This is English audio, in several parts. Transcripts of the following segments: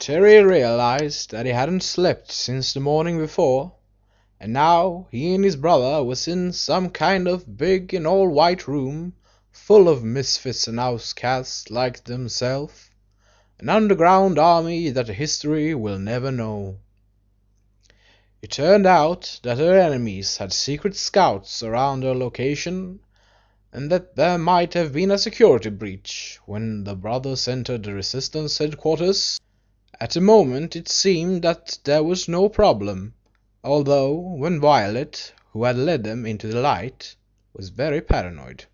Terry realized that he hadn't slept since the morning before, and now he and his brother was in some kind of big and all-white room, full of misfits and outcasts like themselves, an underground army that history will never know. It turned out that their enemies had secret scouts around their location, and that there might have been a security breach when the brothers entered the Resistance headquarters. At the moment it seemed that there was no problem, although when Violet, who had led them into the light, was very paranoid.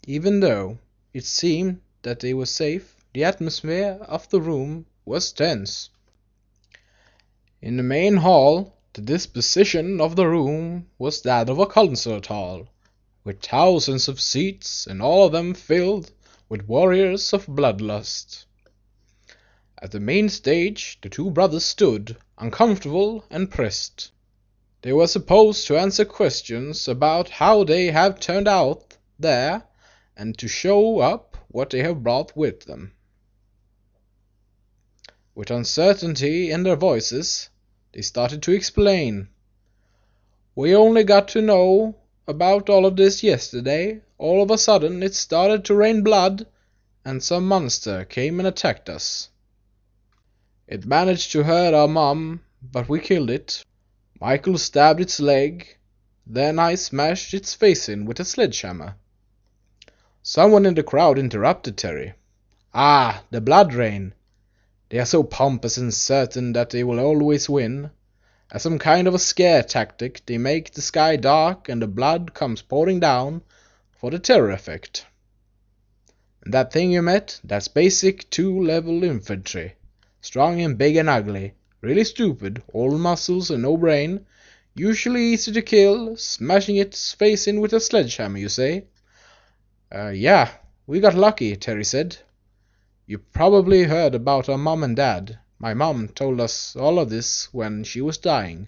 Even though it seemed that they were safe, the atmosphere of the room was tense. In the main hall, the disposition of the room was that of a concert hall, with thousands of seats, and all of them filled with warriors of bloodlust. At the main stage the two brothers stood, uncomfortable and pressed. They were supposed to answer questions about how they have turned out there, and to show up what they have brought with them. With uncertainty in their voices, they started to explain. "We only got to know about all of this yesterday. All of a sudden it started to rain blood, and some monster came and attacked us. It managed to hurt our mom, but we killed it. Michael stabbed its leg, then I smashed its face in with a sledgehammer." Someone in the crowd interrupted Terry. "Ah, the blood rain. They are so pompous and certain that they will always win. As some kind of a scare tactic, they make the sky dark and the blood comes pouring down for the terror effect. And that thing you met, that's basic 2-level infantry. Strong and big and ugly, really stupid, all muscles and no brain, usually easy to kill, smashing its face in with a sledgehammer, you say?" Yeah, we got lucky," Terry said. "You probably heard about our mom and dad. My mom told us all of this when she was dying.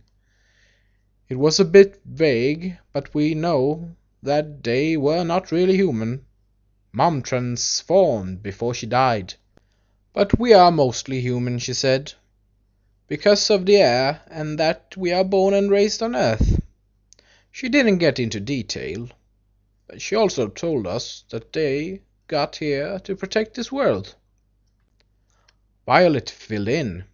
It was a bit vague, but we know that they were not really human. Mom transformed before she died. But we are mostly human, she said, because of the air and that we are born and raised on Earth." She didn't get into detail, but she also told us that they got here to protect this world. Violet filled in.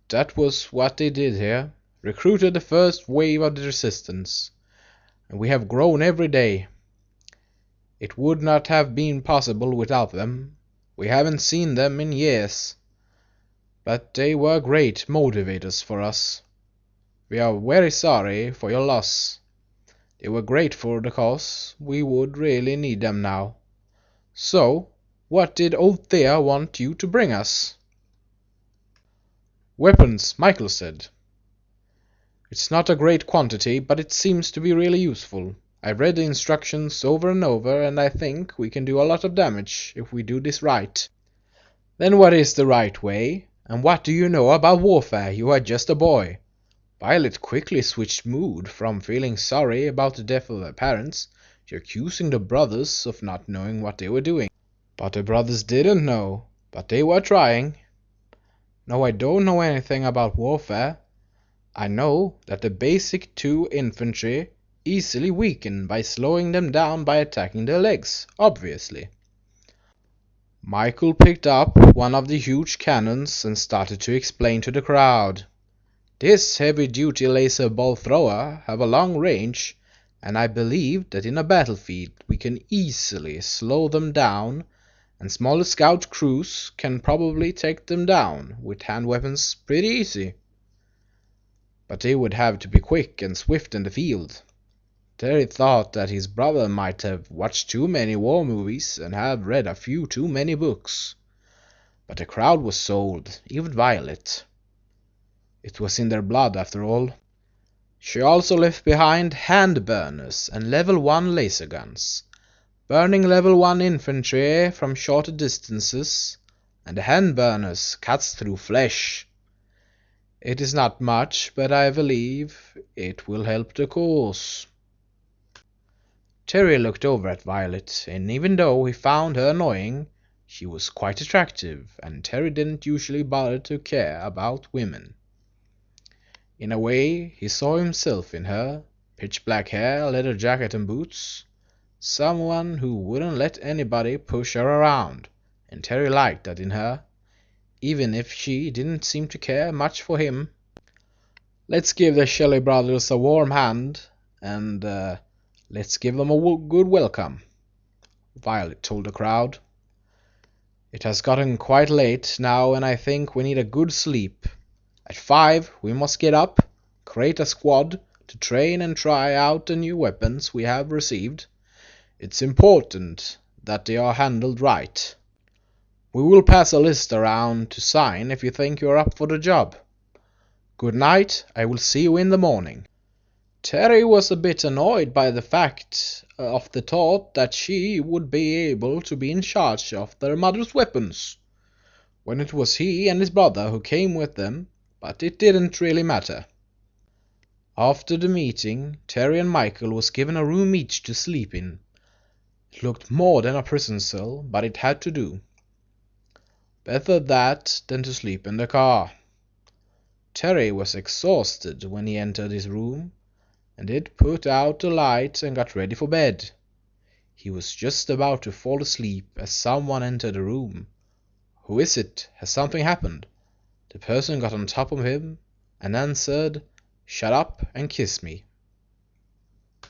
"That was what they did here, recruited the first wave of the Resistance, and we have grown every day. It would not have been possible without them. We haven't seen them in years, but they were great motivators for us. We are very sorry for your loss. They were great for the cause. We would really need them now. So, what did old Thea want you to bring us?" "Weapons," Michael said. "It's not a great quantity, but it seems to be really useful. I've read the instructions over and over, and I think we can do a lot of damage if we do this right." "Then what is the right way? And what do you know about warfare? You are just a boy." Violet quickly switched mood from feeling sorry about the death of her parents to accusing the brothers of not knowing what they were doing. But the brothers didn't know, but they were trying. "No, I don't know anything about warfare. I know that the basic 2 infantry easily weaken by slowing them down by attacking their legs, obviously." Michael picked up one of the huge cannons and started to explain to the crowd. "This heavy-duty laser ball thrower have a long range, and I believe that in a battlefield we can easily slow them down, and smaller scout crews can probably take them down with hand weapons pretty easy. But they would have to be quick and swift in the field." Terry thought that his brother might have watched too many war movies and have read a few too many books. But the crowd was sold, even Violet. It was in their blood, after all. She also left behind hand burners and level 1 laser guns, burning level 1 infantry from shorter distances, and the hand burners cuts through flesh. It is not much, but I believe it will help the cause. Terry looked over at Violet, and even though he found her annoying, She was quite attractive, and Terry didn't usually bother to care about women. In a way, he saw himself in her, pitch black hair, leather jacket and boots. Someone who wouldn't let anybody push her around, and Terry liked that in her, even if she didn't seem to care much for him. Let's give the Shelley brothers a warm hand, and let's give them a good welcome, Violet told the crowd. It has gotten quite late now, and I think we need a good sleep. At 5 we must get up, create a squad to train and try out the new weapons we have received. It's important that they are handled right. We will pass a list around to sign if you think you are up for the job. Good night, I will see you in the morning. Terry was a bit annoyed by the fact of the thought that she would be able to be in charge of their mother's weapons, when it was he and his brother who came with them, but it didn't really matter. After the meeting, Terry and Michael was given a room each to sleep in. It looked more than a prison cell, but it had to do. Better that than to sleep in the car. Terry was exhausted when he entered his room, and did put out the light and got ready for bed. He was just about to fall asleep as someone entered the room. Who is it? Has something happened? The person got on top of him and answered, "Shut up and kiss me."